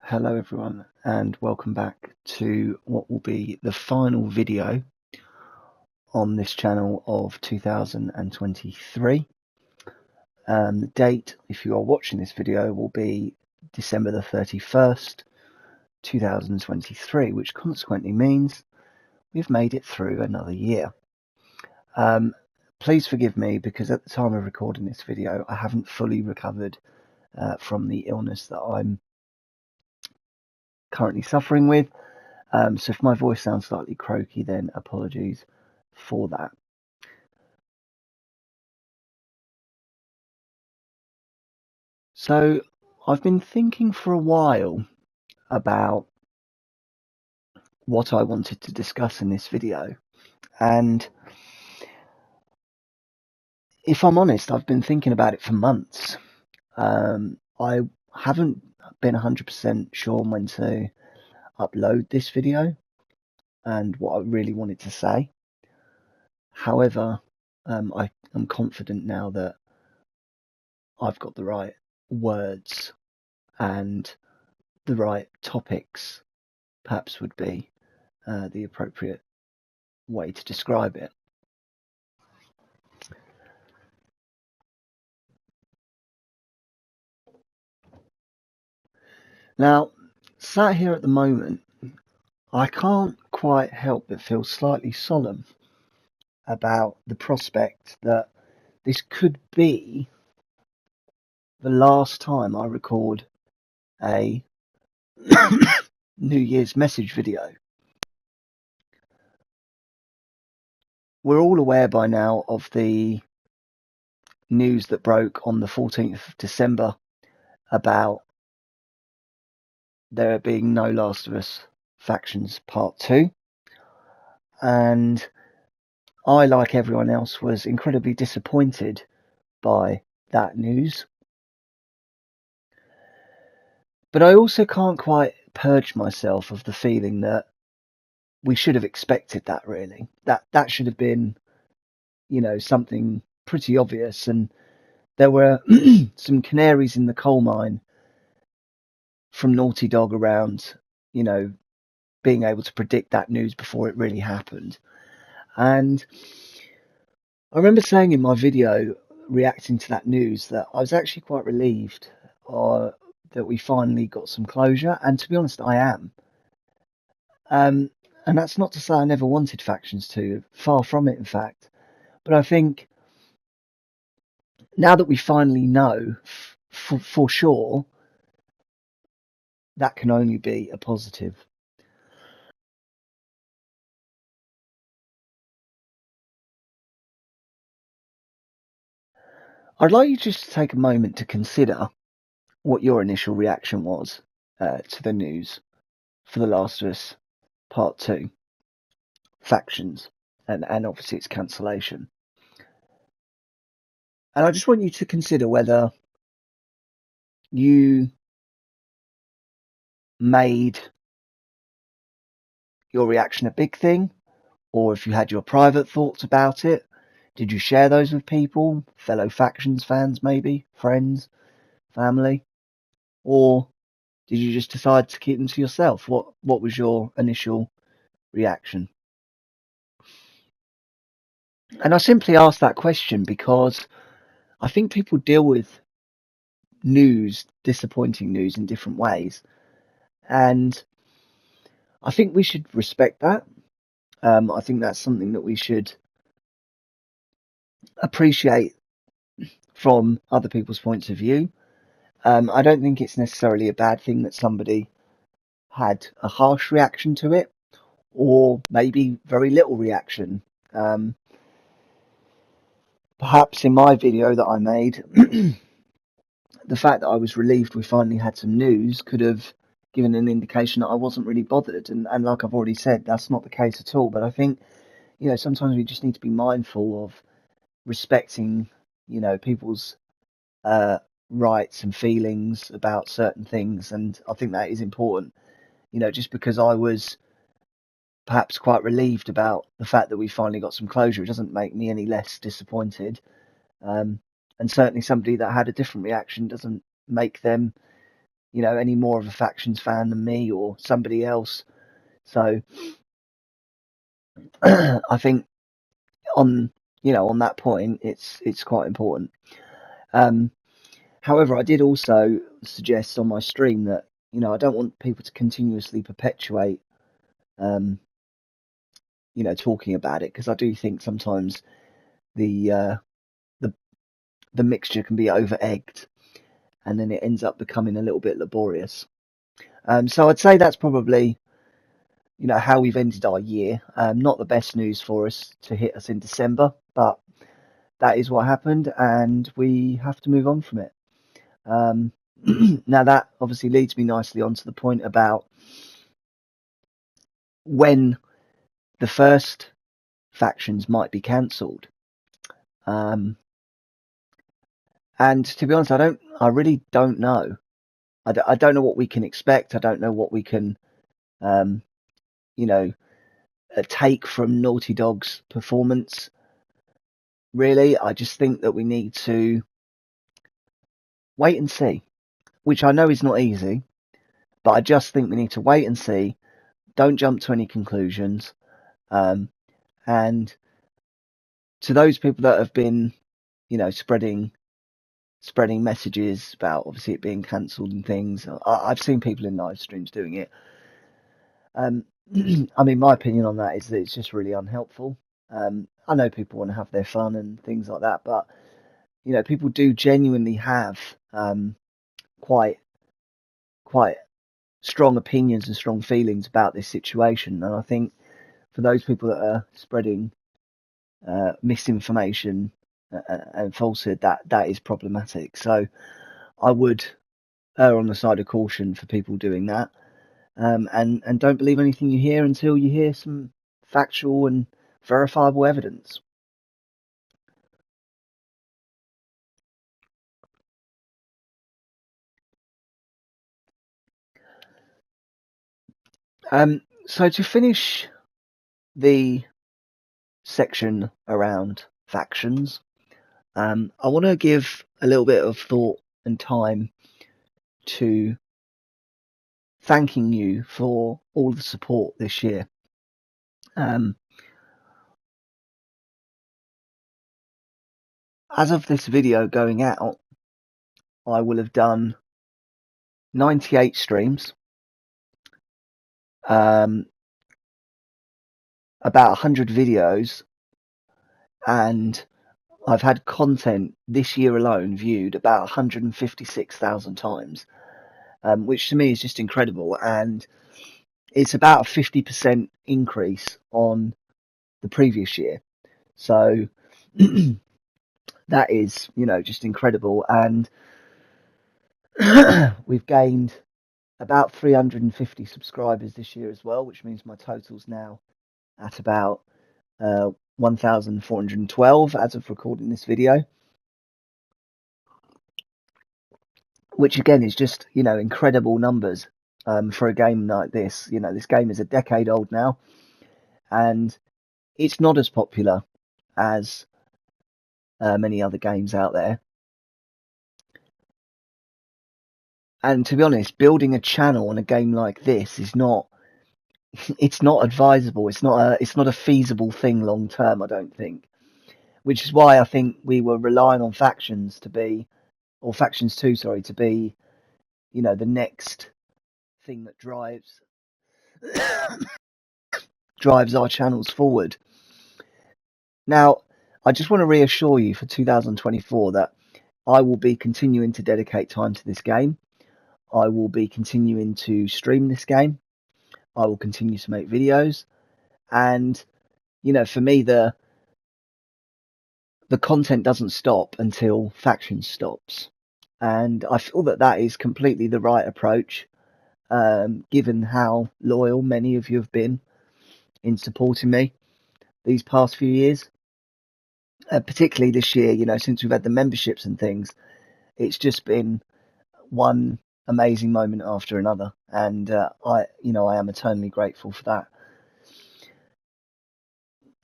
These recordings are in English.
Hello everyone, and welcome back to what will be the final video on this channel of 2023. The date, if you are watching this video, will be December the 31st, 2023, which consequently means we've made it through another year. Please forgive me, because at the time of recording this video I haven't fully recovered from the illness that I'm currently suffering with. So if my voice sounds slightly croaky, then apologies for that. So I've been thinking for a while about what I wanted to discuss in this video, and if I'm honest, I've been thinking about it for months. I haven't been 100% sure when to upload this video and what I really wanted to say. However, I am confident now that I've got the right words and the right topics, perhaps, would be the appropriate way to describe it. Now, sat here at the moment, I can't quite help but feel slightly solemn about the prospect that this could be the last time I record a New Year's message video. We're all aware by now of the news that broke on the 14th of December about there being no Last of Us Factions Part 2. And I, like everyone else, was incredibly disappointed by that news. But I also can't quite purge myself of the feeling that we should have expected that, really. That should have been, something pretty obvious. And there were some canaries in the coal mine from Naughty Dog around, being able to predict that news before it really happened. And I remember saying in my video reacting to that news that I was actually quite relieved that we finally got some closure, and to be honest, I am. And that's not to say I never wanted Factions 2, far from it, in fact. But I think now that we finally know for sure, that can only be a positive. I'd like you just to take a moment to consider what your initial reaction was to the news for The Last of Us Part 2, Factions, and obviously its cancellation. And I just want you to consider whether you made your reaction a big thing, or if you had your private thoughts about it. Did you share those with people, fellow Factions fans, maybe, friends, family? Or did you just decide to keep them to yourself? What was your initial reaction? And I simply ask that question because I think people deal with news, disappointing news, in different ways. And I think we should respect that. I think that's something that we should appreciate from other people's points of view. I don't think it's necessarily a bad thing that somebody had a harsh reaction to it, or maybe very little reaction. Perhaps in my video that I made, the fact that I was relieved we finally had some news could have given an indication that I wasn't really bothered. And like I've already said, that's not the case at all. But I think, sometimes we just need to be mindful of respecting, people's rights and feelings about certain things. And I think that is important. Just because I was perhaps quite relieved about the fact that we finally got some closure, it doesn't make me any less disappointed. And certainly somebody that had a different reaction doesn't make them any more of a factions fan than me or somebody else. So I think on that point, it's quite important. Um, However, I did also suggest on my stream that I don't want people to continuously perpetuate um, talking about it, because I do think sometimes the the the mixture can be over egged, and then it ends up becoming a little bit laborious. So I'd say that's probably how we've ended our year. Not the best news for us to hit us in December, but that is what happened, and we have to move on from it. Um, Now that obviously leads me nicely onto the point about when the first factions might be cancelled. And to be honest, I really don't know. I don't know what we can expect. I don't know what we can, um, you know, take from Naughty Dog's performance. Really, I just think that we need to wait and see, which I know is not easy, but I just think we need to wait and see. Don't jump to any conclusions. And to those people that have been, spreading messages about obviously it being cancelled and things, I've seen people in live streams doing it. I mean, my opinion on that is that it's just really unhelpful. I know people want to have their fun and things like that, but people do genuinely have quite quite strong opinions and strong feelings about this situation, and I think for those people that are spreading misinformation and falsehood, that is problematic. So I would err on the side of caution for people doing that, and don't believe anything you hear until you hear some factual and verifiable evidence. So to finish the section around factions, I want to give a little bit of thought and time to thanking you for all the support this year. As of this video going out, I will have done 98 streams, about 100 videos, and I've had content this year alone viewed about 156,000 times, which to me is just incredible. And it's about a 50% increase on the previous year. So that is, just incredible. And we've gained about 350 subscribers this year as well, which means my total's now at about 1,412 as of recording this video, which again is just incredible numbers for a game like this. This game is a decade old now, and it's not as popular as many other games out there. And to be honest, building a channel on a game like this is not it's not advisable. It's not a feasible thing long term, I don't think. Which is why I think we were relying on factions to be, or factions 2, sorry, to be, the next thing that drives our channels forward. Now, I just want to reassure you for 2024 that I will be continuing to dedicate time to this game. I will be continuing to stream this game. I will continue to make videos, and for me, the content doesn't stop until Faction stops, and I feel that is completely the right approach, given how loyal many of you have been in supporting me these past few years, particularly this year. Since we've had the memberships and things, it's just been one amazing moment after another, and I am eternally grateful for that.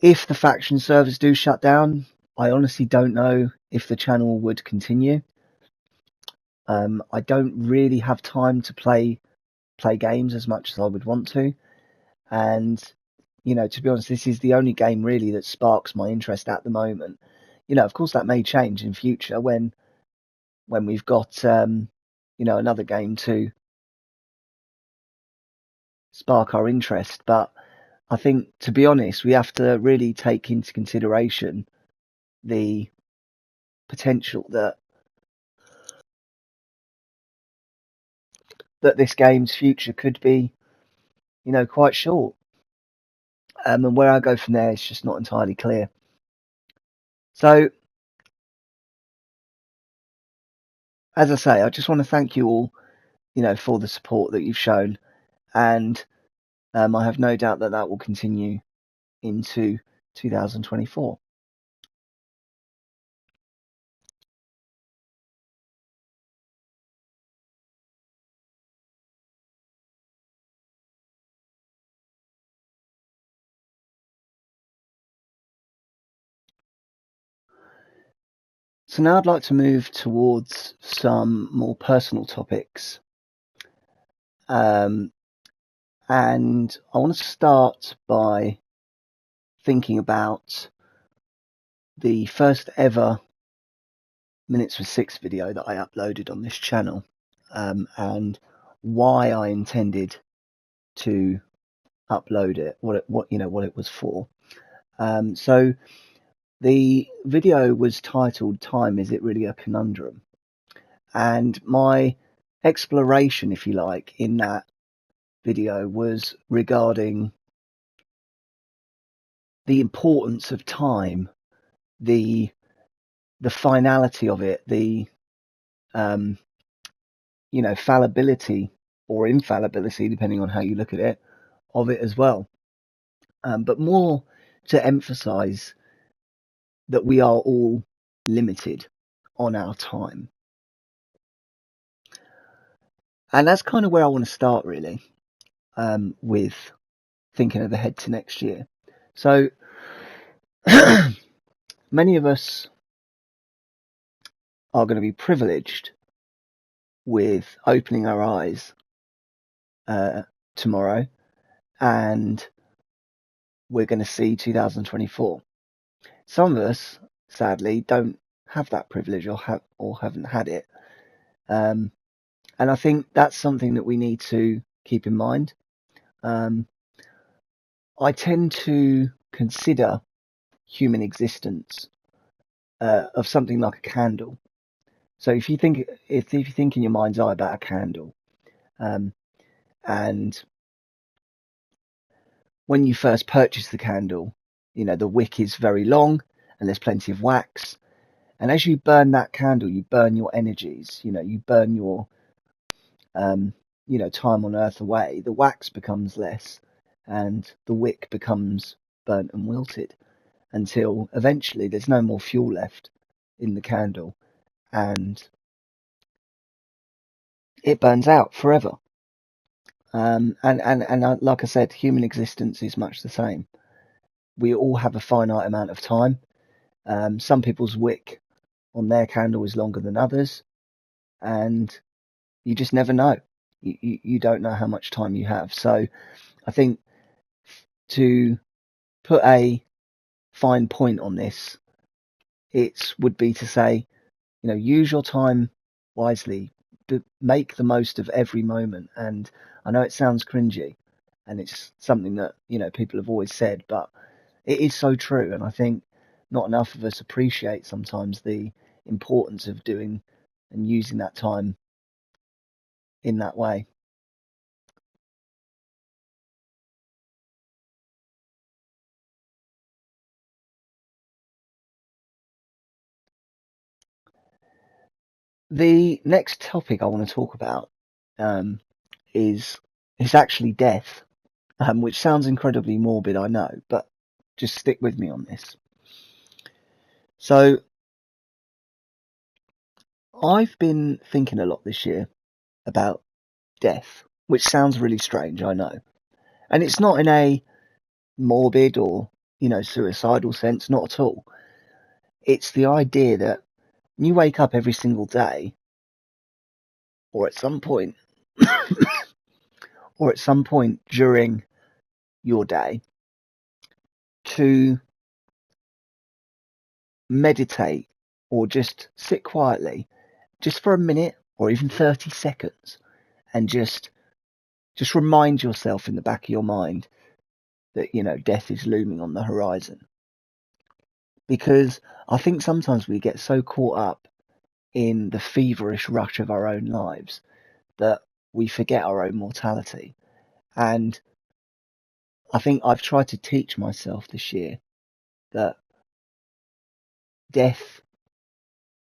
If the faction servers do shut down, I honestly don't know if the channel would continue. I don't really have time to play games as much as I would want to, and to be honest, this is the only game really that sparks my interest at the moment. Of course, that may change in future when we've got another game to spark our interest. But I think, to be honest, we have to really take into consideration the potential that this game's future could be, quite short. And where I go from there is just not entirely clear. So, as I say, I just want to thank you all, for the support that you've shown, and I have no doubt that that will continue into 2024. So now I'd like to move towards some more personal topics. And I want to start by thinking about the first ever Minutes with Six video that I uploaded on this channel, and why I intended to upload it, what it was for. So the video was titled "Time, Is It Really a Conundrum?" And my exploration, if you like, in that video was regarding the importance of time, the finality of it, the fallibility or infallibility, depending on how you look at it, of it as well. But more to emphasize that we are all limited on our time. And that's kind of where I want to start, really, with thinking ahead to next year. So many of us are going to be privileged with opening our eyes tomorrow, and we're going to see 2024. Some of us, sadly, don't have that privilege or haven't had it, and I think that's something that we need to keep in mind. I tend to consider human existence of something like a candle. So if you think in your mind's eye about a candle, and when you first purchase the candle, the wick is very long and there's plenty of wax. And as you burn that candle, you burn your energies, you burn your, time on earth away. The wax becomes less and the wick becomes burnt and wilted until eventually there's no more fuel left in the candle and it burns out forever. And like I said, human existence is much the same. We all have a finite amount of time. Some people's wick on their candle is longer than others, and you just never know. You don't know how much time you have. So I think to put a fine point on this, it would be to say, use your time wisely, make the most of every moment. And I know it sounds cringy, and it's something that people have always said, but it is so true. And I think not enough of us appreciate sometimes the importance of doing and using that time in that way. The next topic I want to talk about is actually death, which sounds incredibly morbid, I know, but just stick with me on this. So I've been thinking a lot this year about death, which sounds really strange, I know. And it's not in a morbid or, suicidal sense, not at all. It's the idea that you wake up every single day or at some point, or at some point during your day, to meditate or just sit quietly, just for a minute or even 30 seconds, and just remind yourself in the back of your mind that, death is looming on the horizon. Because I think sometimes we get so caught up in the feverish rush of our own lives that we forget our own mortality. And I think I've tried to teach myself this year that death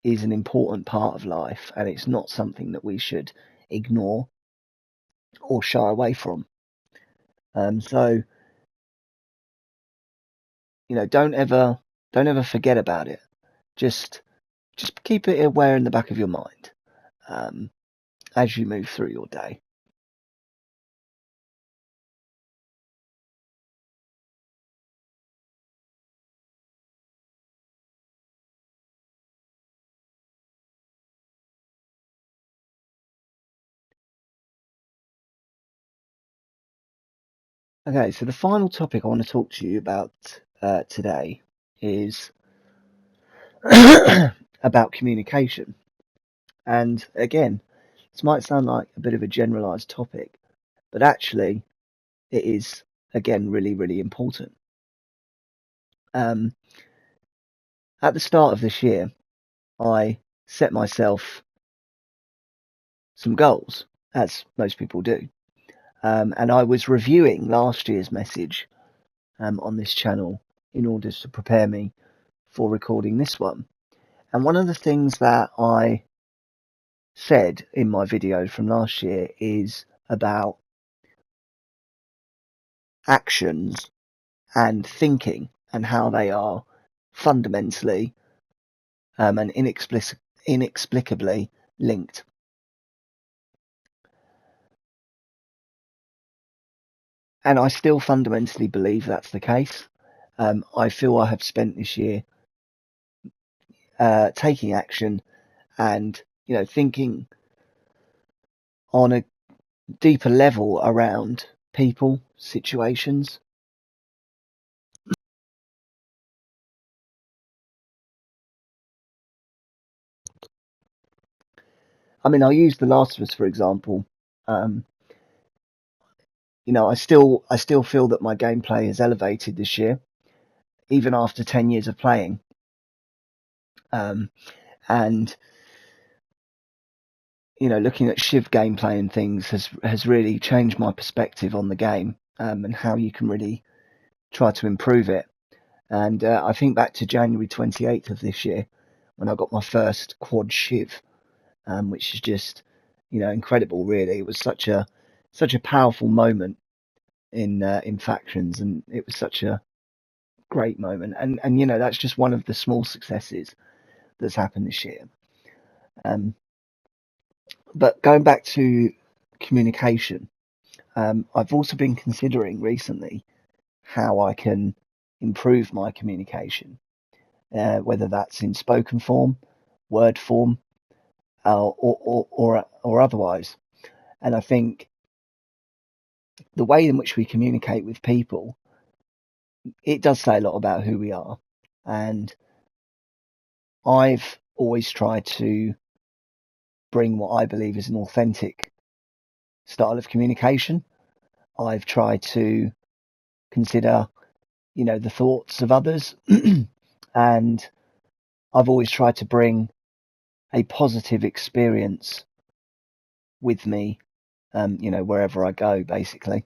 is an important part of life, and it's not something that we should ignore or shy away from. So, don't ever forget about it. Just keep it aware in the back of your mind as you move through your day. Okay, so the final topic I want to talk to you about today is about communication. And again, this might sound like a bit of a generalized topic, but actually, it is, again, really, really important. At the start of this year, I set myself some goals, as most people do. And I was reviewing last year's message on this channel in order to prepare me for recording this one. And one of the things that I said in my video from last year is about actions and thinking and how they are fundamentally and inexplicably linked. And I still fundamentally believe that's the case. I feel I have spent this year taking action and, thinking on a deeper level around people, situations. I mean, I'll use The Last of Us, for example. I still feel that my gameplay has elevated this year, even after 10 years of playing. And looking at Shiv gameplay and things has really changed my perspective on the game and how you can really try to improve it. And I think back to January 28th of this year when I got my first quad Shiv, which is just incredible. Really, it was such a powerful moment in factions, and it was such a great moment. And that's just one of the small successes that's happened this year. But going back to communication, I've also been considering recently how I can improve my communication, whether that's in spoken form, word form, or otherwise. And I think the way in which we communicate with people, it does say a lot about who we are. And I've always tried to bring what I believe is an authentic style of communication. I've tried to consider, the thoughts of others, and I've always tried to bring a positive experience with me, wherever I go, basically.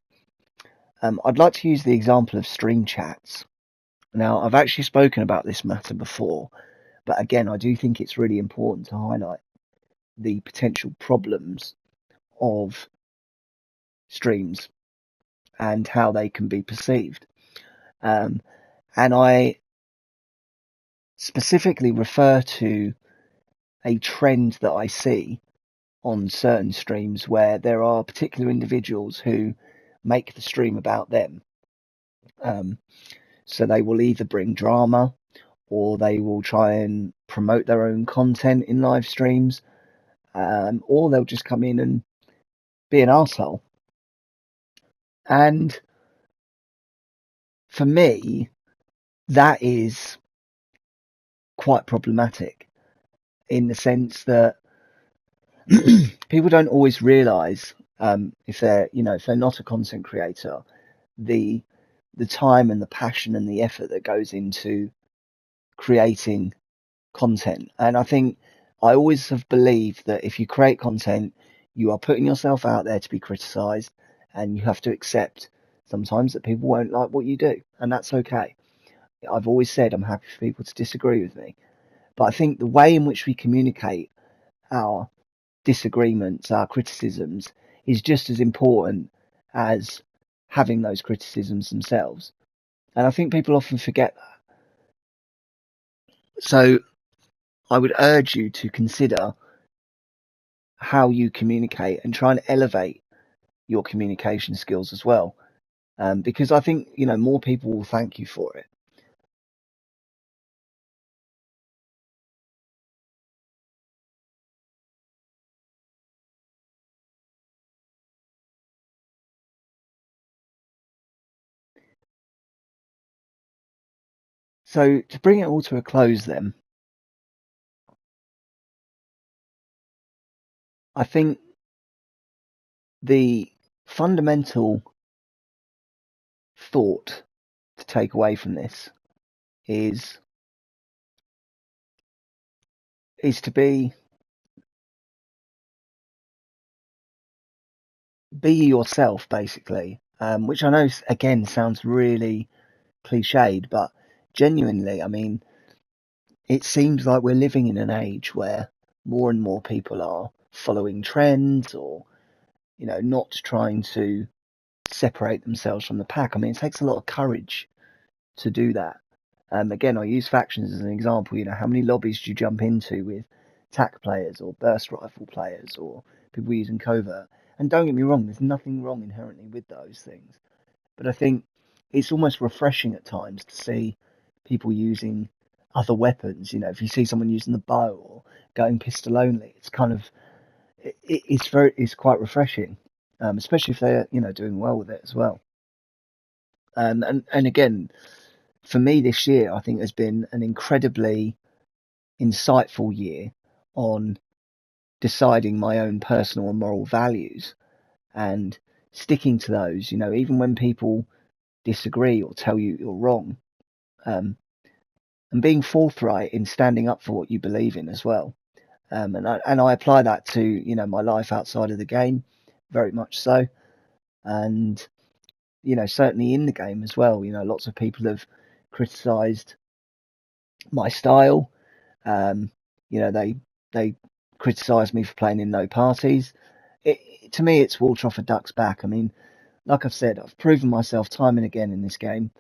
I'd like to use the example of stream chats. Now, I've actually spoken about this matter before, but again, I do think it's really important to highlight the potential problems of streams and how they can be perceived. And I specifically refer to a trend that I see on certain streams where there are particular individuals who make the stream about them. So they will either bring drama or they will try and promote their own content in live streams. or they'll just come in and be an arsehole. And for me, that is quite problematic in the sense that people don't always realize, if they're not a content creator, the time and the passion and the effort that goes into creating content. And I think I always have believed that if you create content, you are putting yourself out there to be criticized, and you have to accept sometimes that people won't like what you do, and that's okay. I've always said I'm happy for people to disagree with me, but I think the way in which we communicate our disagreements, our criticisms, is just as important as having those criticisms themselves. And I think people often forget that. So I would urge you to consider how you communicate and try and elevate your communication skills as well. Because I think, more people will thank you for it. So to bring it all to a close then, I think the fundamental thought to take away from this is to be yourself, basically. Which I know again sounds really cliched, but genuinely, I mean, it seems like we're living in an age where more and more people are following trends, or not trying to separate themselves from the pack. I mean, it takes a lot of courage to do that. Again, I use factions as an example. How many lobbies do you jump into with TAC players or burst rifle players or people using covert? And don't get me wrong, there's nothing wrong inherently with those things. But I think it's almost refreshing at times to see people using other weapons. If you see someone using the bow or going pistol only, it's kind of it's quite refreshing, especially if they're doing well with it as well. And again, for me this year, I think has been an incredibly insightful year on deciding my own personal and moral values and sticking to those. Even when people disagree or tell you you're wrong, and being forthright in standing up for what you believe in as well. And I apply that to my life outside of the game, very much so. And certainly in the game as well. Lots of people have criticised my style. Um, they criticise me for playing in no parties. To me, it's water off a duck's back. I mean, like I've said, I've proven myself time and again in this game,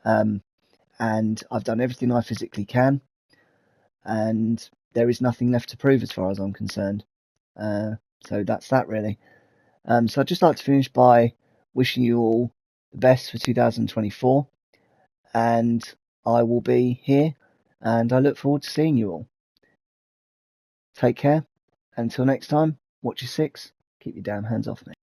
and I've done everything I physically can, and there is nothing left to prove as far as I'm concerned. So that's that really. So I'd just like to finish by wishing you all the best for 2024, and I will be here, and I look forward to seeing you all. Take care. Until next time, watch your six. Keep your damn hands off me.